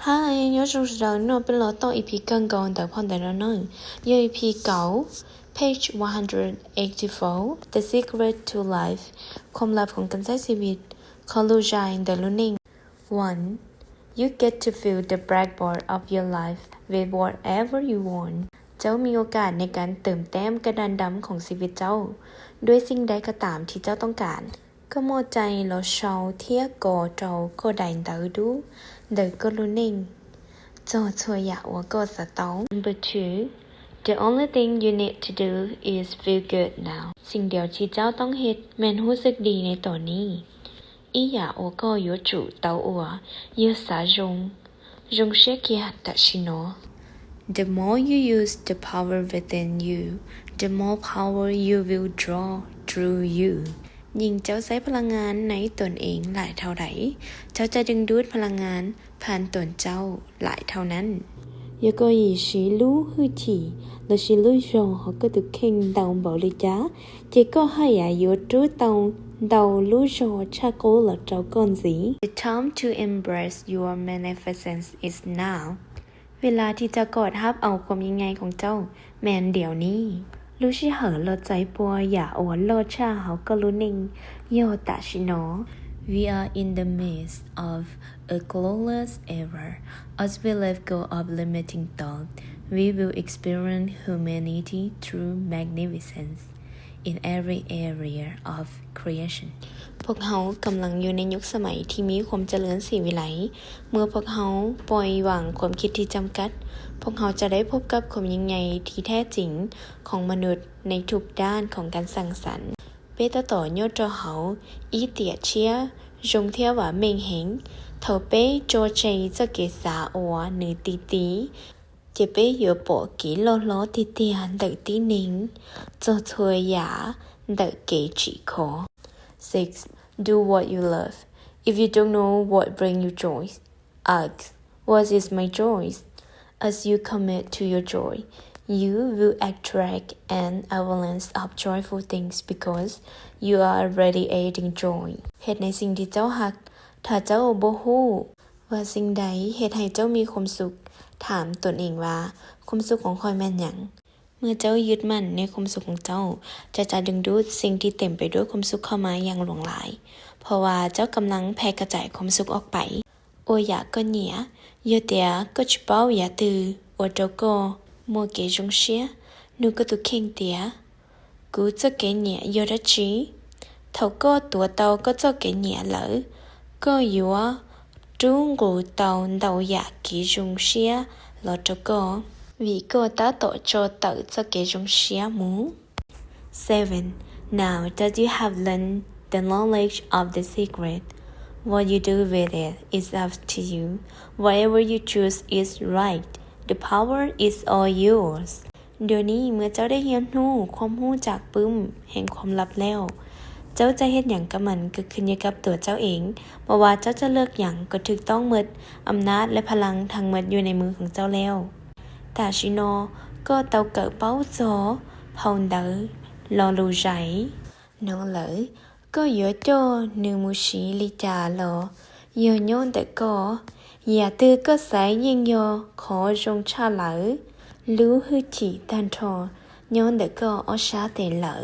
Hi, nhớ trong giờ nó bên lọ tao EP gần gần tại phong đại nó Giờ EP 9 page 184 The Secret to Life ความลับของการใช้ชีวิต Collusion the Learning 1. You get to fill the blackboard of your life with whatever you want เจ้ามีโอกาสในการเติมแต้มกระดานดำของชีวิตเจ้าด้วยสิ่งใดก็ตามที่เจ้าต้องการก็มอใจเราชาวเที่ยก่อเจ้าก็ได้เตอดูเดก็รู้นิ่งเจ้าช่วยอยากว่าก็สะต้อง Number 2 The only thing you need to do is feel good now สิ่งเดียวที่เจ้าต้องเฮ็ดแม่นรู้สึกดีในตอนนี้อีอยากว่าก็อยู่จุเตาอัวเยอะสาจงเชื่อเกียรติชิโนThe more you use the power within you, the more power you will draw through you. ยิ่งเจ้าใช้พลังงานในตนเองหลายเท่าใดเจ้าจะดึงดูดพลังงานผ่านตนเจ้าหลายเท่านั้น如果以是路去起就是路上學個讀傾到無理家結果係也要主動到路上查過了找幹子 The time to embrace your magnificence is now เวลาที่จะกอดรับเอาความยิ่งใหญ่ของเจ้าแม่นเดี๋ยวนี้รู้สิเหรอใจปัวอย่าอวดโลชาเขาก็รู้นิ่งโยตาชิโน We are in the midst of a glorious era. As we let go of limiting thought, we will experience humanity through magnificence in every area of creation. พวกเขากำลังอยู่ในยุคสมัยที่มีความเจริญสีวิไลเมื่อพวกเขาปล่อยวางความคิดที่จำกัดพวกเขาจะได้พบกับความยิ่งใหญ่ที่แท้จริงของมนุษย์ในทุกด้านของการสร้างสรรค์เปตต่อยอดเจ้าเขาอีเตียเชียจงเที่ยวว่าเมงเหงเท่าเป้โจเจจะเกษาอัวหรือตีจะเป้เยอะปอกี่ล้อตีเตียนเด็กตีนิงจะช่วยยาเด็กเกจิคอ 6. Do what you love. If you don't know what brings you joy, ask, what is my joy? As you commit to your joy, you will attract an avalanche of joyful things because you are radiating joy. เฮ็ดในสิ่งที่เจ้าฮักถ้าเจ้าบ่ฮู้ว่าสิ่งใดเฮ็ดให้เจ้ามีความสุขถามตนเองว่าความสุขของข้อยแม่นหยังเมื่อเจ้ายึดมั่นในความสุขของเจ้าจะดึงดูดสิ่งที่เต็มไปด้วยความสุขเข้ามาอย่างหลวงหลายเพราะว่าเจ้ากำลังแผ่กระจายความสุขออกไปโออยากก็เหนียเยอะเตียก็จะเป้าอย่าตือโอเจ้าก็มัวเกจงเชียนูก็ตุเข่งเตียกูจะเกเหนียเยอะระจีเท่าก็ตัวเตาก็จะเกเหนียเหลอก็อยู่ว่าจุงกูเตาเดาอยากเกจงเชียแล้วเจ้าก็vì cô ta tổ cho tự cho cái trong xé mũ 7. Now that you have learned the knowledge of the secret, what you do with it is up to you. Whatever you choose is right. The power is all yours. เดี๋ยวนี้เมื่อเจ้าได้เรียนรู้ความรู้จากปึ้มแห่งความลับแล้วเจ้าจะเฮ็ดหยังกับมันก็ขึ้นอยู่กับตัวเจ้าเองบ่ว่าเจ้าจะเลือกหยังก็ถูกต้องหมดอำนาจและพลังทั้งหมดอยู่ในมือของเจ้าแล้วแต่ชิโนก็เตาเกิดเป้าโจพองเดอรอรูใจน้องเหลอก็เยอะโจนึมูชีลิจาลอเยอะโยนแต่ก็อย่าตื้อก็ใส่ยิงโยขอจงชาเหลอรู้หือจีตันทอโยนแต่ก็อชาเตเหลอ